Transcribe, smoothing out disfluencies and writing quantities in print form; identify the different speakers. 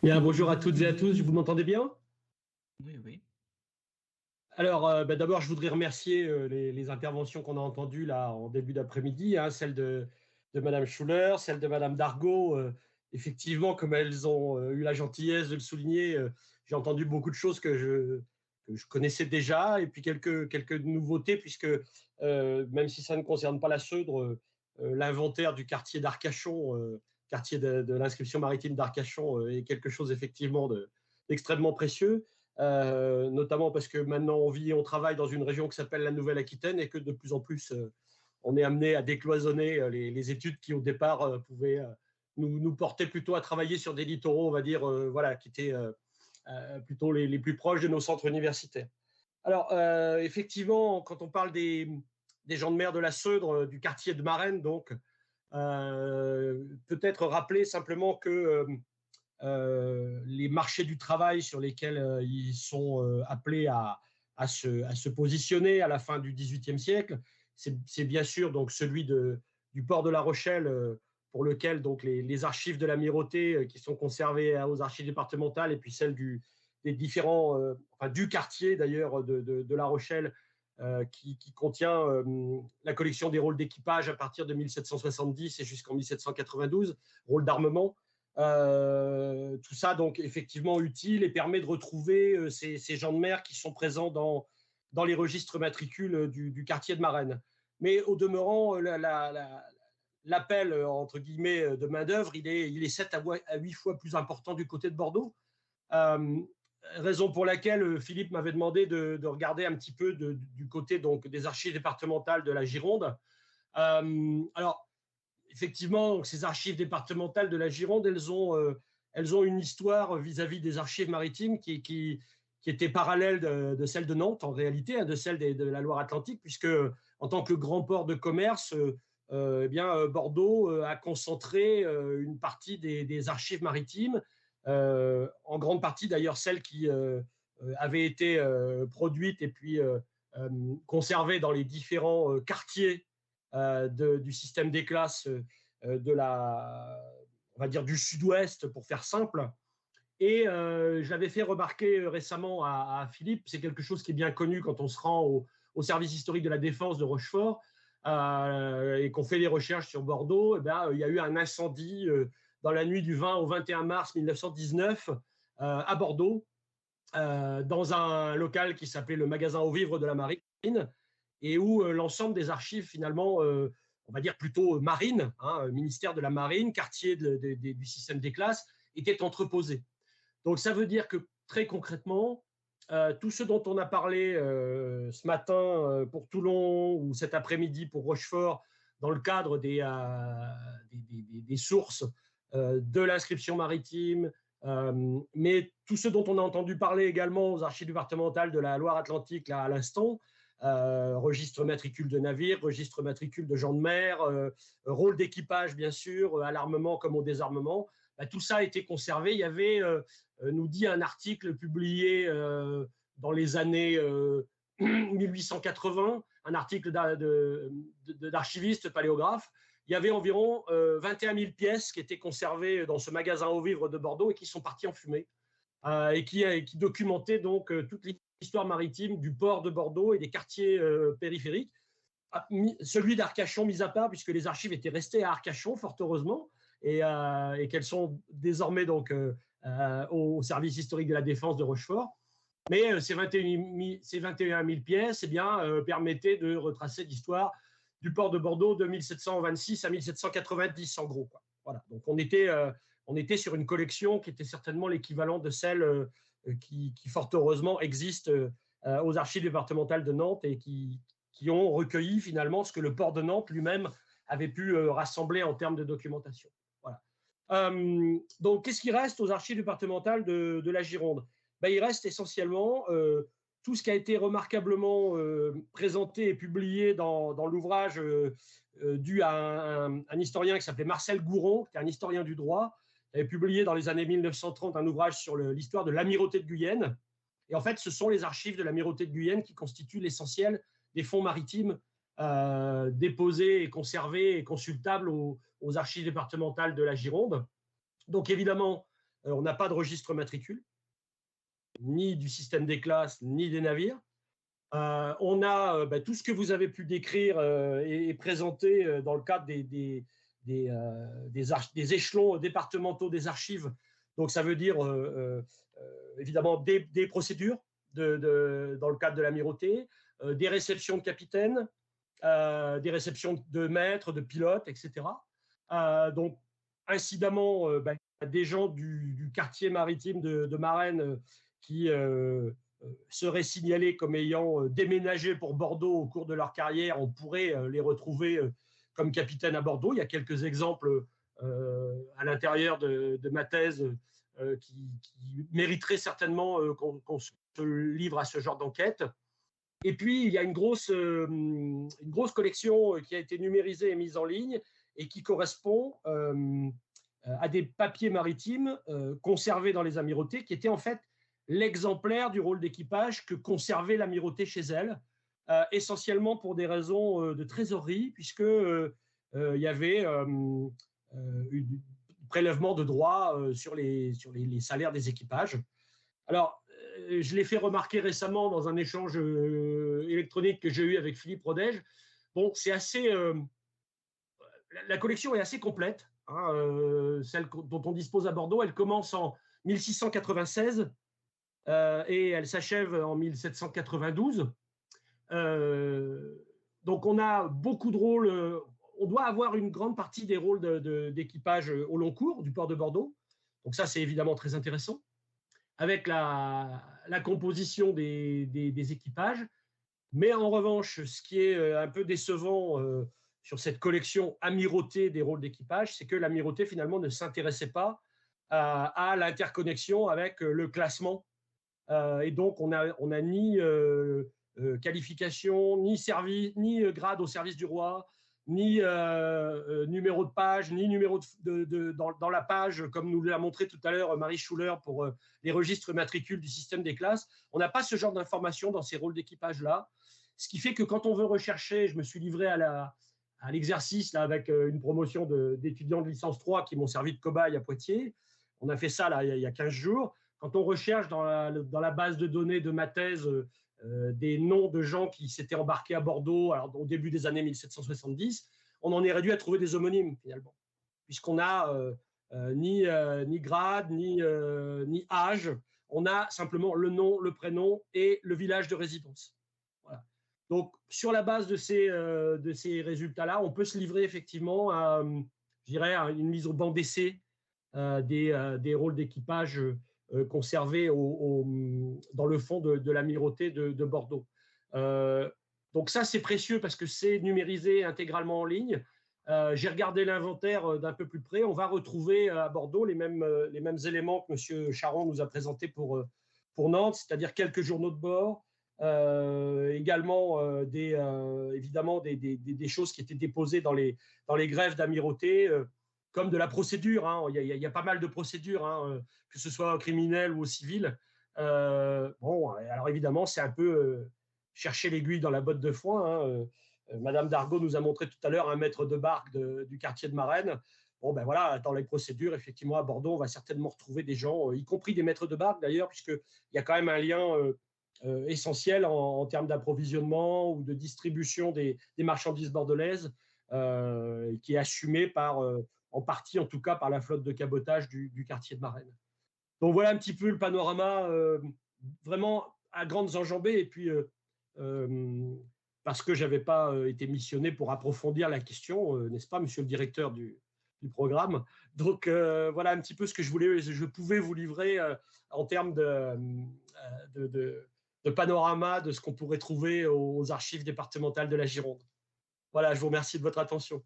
Speaker 1: Bien, bonjour à toutes et à tous, vous m'entendez bien?
Speaker 2: Oui, oui.
Speaker 1: Alors, d'abord, je voudrais remercier les interventions qu'on a entendues là en début d'après-midi, hein, celle de Madame Schuller, celle de Madame Dargaud. Effectivement, comme elles ont eu la gentillesse de le souligner, j'ai entendu beaucoup de choses que je connaissais déjà, et puis quelques nouveautés, puisque même si ça ne concerne pas la Seudre, l'inventaire du quartier d'Arcachon, quartier de l'inscription maritime d'Arcachon, est quelque chose effectivement d'extrêmement précieux. Notamment parce que maintenant on vit et on travaille dans une région qui s'appelle la Nouvelle-Aquitaine et que de plus en plus on est amené à décloisonner les études qui au départ pouvaient nous porter plutôt à travailler sur des littoraux, on va dire, voilà, qui étaient plutôt les plus proches de nos centres universitaires. Alors, effectivement, quand on parle des gens de mer de la Seudre, du quartier de Marennes, donc, peut-être rappeler simplement que les marchés du travail sur lesquels ils sont appelés à se positionner à la fin du XVIIIe siècle. C'est bien sûr donc celui du port de La Rochelle, pour lequel donc les archives de l'amirauté qui sont conservées aux archives départementales, et puis celles des différents, enfin, du quartier d'ailleurs de La Rochelle, qui contient la collection des rôles d'équipage à partir de 1770 et jusqu'en 1792, rôles d'armement. Tout ça, donc, effectivement utile et permet de retrouver ces gens de mer qui sont présents dans les registres matricules du quartier de Marennes. Mais au demeurant, l'appel, entre guillemets, de main-d'œuvre, il est 7 à 8 fois plus important du côté de Bordeaux. Euh, Raison pour laquelle Philippe m'avait demandé de regarder un petit peu du côté donc, des archives départementales de la Gironde. Alors, effectivement, ces archives départementales de la Gironde, elles ont une histoire vis-à-vis des archives maritimes qui était parallèle de celle de Nantes, en réalité, hein, de celle de la Loire-Atlantique, puisque en tant que grand port de commerce, eh bien, Bordeaux a concentré une partie des archives maritimes, en grande partie d'ailleurs celles qui avaient été produites et puis conservées dans les différents quartiers du système des classes de on va dire du sud-ouest, pour faire simple. Et je l'avais fait remarquer récemment à Philippe, c'est quelque chose qui est bien connu quand on se rend au service historique de la défense de Rochefort et qu'on fait des recherches sur Bordeaux. Eh bien, il y a eu un incendie dans la nuit du 20 au 21 mars 1919 à Bordeaux, dans un local qui s'appelait le magasin aux vivres de la Marine, et où l'ensemble des archives, finalement, on va dire plutôt marine, hein, ministère de la Marine, quartier du système des classes, étaient entreposés. Donc ça veut dire que très concrètement, tout ce dont on a parlé ce matin pour Toulon ou cet après-midi pour Rochefort, dans le cadre des sources de l'inscription maritime, mais tout ce dont on a entendu parler également aux archives départementales de la Loire-Atlantique là à l'instant, registre matricule de navire, registre matricule de gens de mer, rôle d'équipage bien sûr, à l'armement comme au désarmement, bah, tout ça a été conservé. Il y avait, nous dit un article publié dans les années 1880, un article d'archiviste paléographe. Il y avait environ 21 000 pièces qui étaient conservées dans ce magasin aux vivres de Bordeaux et qui sont parties en fumée, et qui documentaient donc toute l'histoire maritime du port de Bordeaux et des quartiers périphériques. Celui d'Arcachon mis à part, puisque les archives étaient restées à Arcachon, fort heureusement, et qu'elles sont désormais donc au service historique de la défense de Rochefort. Mais ces 21 000 pièces eh bien, permettaient de retracer l'histoire du port de Bordeaux de 1726 à 1790, en gros. Quoi. Voilà. Donc on était sur une collection qui était certainement l'équivalent de celle qui, fort heureusement, existe aux archives départementales de Nantes et qui ont recueilli finalement ce que le port de Nantes lui-même avait pu rassembler en termes de documentation. Voilà. Donc, qu'est-ce qui reste aux archives départementales de la Gironde? Ben, il reste essentiellement tout ce qui a été remarquablement présenté et publié dans l'ouvrage dû à un historien qui s'appelait Marcel Gouron, qui est un historien du droit, qui avait publié dans les années 1930 un ouvrage sur l'histoire de l'amirauté de Guyenne. Et en fait, ce sont les archives de l'amirauté de Guyenne qui constituent l'essentiel des fonds maritimes déposés et conservés et consultables aux archives départementales de la Gironde. Donc évidemment, on n'a pas de registre matricule, ni du système des classes, ni des navires. On a tout ce que vous avez pu décrire et présenter dans le cadre des échelons départementaux des archives. Donc, ça veut dire évidemment des procédures dans le cadre de l'amirauté, des réceptions de capitaines, des réceptions de maîtres, de pilotes, etc. Donc, incidemment, des gens du quartier maritime de Marennes qui seraient signalés comme ayant déménagé pour Bordeaux au cours de leur carrière. On pourrait les retrouver comme capitaine à Bordeaux. Il y a quelques exemples à l'intérieur de ma thèse qui mériteraient certainement qu'on se livre à ce genre d'enquête. Et puis, il y a une grosse collection qui a été numérisée et mise en ligne et qui correspond à des papiers maritimes conservés dans les amirautés, qui étaient en fait l'exemplaire du rôle d'équipage que conservait l'amirauté chez elle, essentiellement pour des raisons de trésorerie, puisque il y avait un prélèvement de droits sur les salaires des équipages. Alors, je l'ai fait remarquer récemment dans un échange électronique que j'ai eu avec Philippe Rodège. Bon, c'est assez. La collection est assez complète. Hein, celle dont on dispose à Bordeaux, elle commence en 1696 et elle s'achève en 1792. Donc, on a beaucoup de rôles. On doit avoir une grande partie des rôles d'équipage au long cours du port de Bordeaux. Donc, ça, c'est évidemment très intéressant. Avec la composition des équipages. Mais en revanche, ce qui est un peu décevant sur cette collection amirauté des rôles d'équipage, c'est que l'amirauté, finalement, ne s'intéressait pas à l'interconnexion avec le classement. Et donc, on a ni qualification, ni grade au service du roi, ni numéro de page, ni numéro dans la page, comme nous l'a montré tout à l'heure Marie Schuller pour les registres matricules du système des classes. On n'a pas ce genre d'informations dans ces rôles d'équipage-là. Ce qui fait que quand on veut rechercher, je me suis livré à l'exercice là, avec une promotion d'étudiants de licence 3 qui m'ont servi de cobaye à Poitiers. On a fait ça là, il y a 15 jours. Quand on recherche dans la base de données de ma thèse des noms de gens qui s'étaient embarqués à Bordeaux au début des années 1770, on en est réduit à trouver des homonymes finalement, puisqu'on n'a ni grade, ni âge, on a simplement le nom, le prénom et le village de résidence. Voilà. Donc, sur la base de ces résultats-là, on peut se livrer effectivement à, je dirais, à une mise au banc d'essai des rôles d'équipage conservés dans le fond de l'amirauté de Bordeaux. Donc ça, c'est précieux parce que c'est numérisé intégralement en ligne. J'ai regardé l'inventaire d'un peu plus près. On va retrouver à Bordeaux les mêmes éléments que M. Charon nous a présentés pour Nantes, c'est-à-dire quelques journaux de bord, également évidemment des choses qui étaient déposées dans les grèves d'amirauté, comme de la procédure. Hein. Il y a pas mal de procédures, hein, que ce soit criminelles ou civile. Bon, alors évidemment, c'est un peu chercher l'aiguille dans la botte de foin. Hein. Madame Dargaud nous a montré tout à l'heure un maître de barque du quartier de Marennes. Bon, ben voilà, dans les procédures, effectivement, à Bordeaux, on va certainement retrouver des gens, y compris des maîtres de barque d'ailleurs, puisqu'il y a quand même un lien essentiel en termes d'approvisionnement ou de distribution des marchandises bordelaises, qui est assumé en partie en tout cas, par la flotte de cabotage du quartier de Marennes. Donc voilà un petit peu le panorama vraiment à grandes enjambées. Et puis, parce que je n'avais pas été missionné pour approfondir la question, n'est-ce pas, monsieur le directeur du programme. Donc voilà un petit peu ce que je pouvais vous livrer en termes de panorama de ce qu'on pourrait trouver aux archives départementales de la Gironde. Voilà, je vous remercie de votre attention.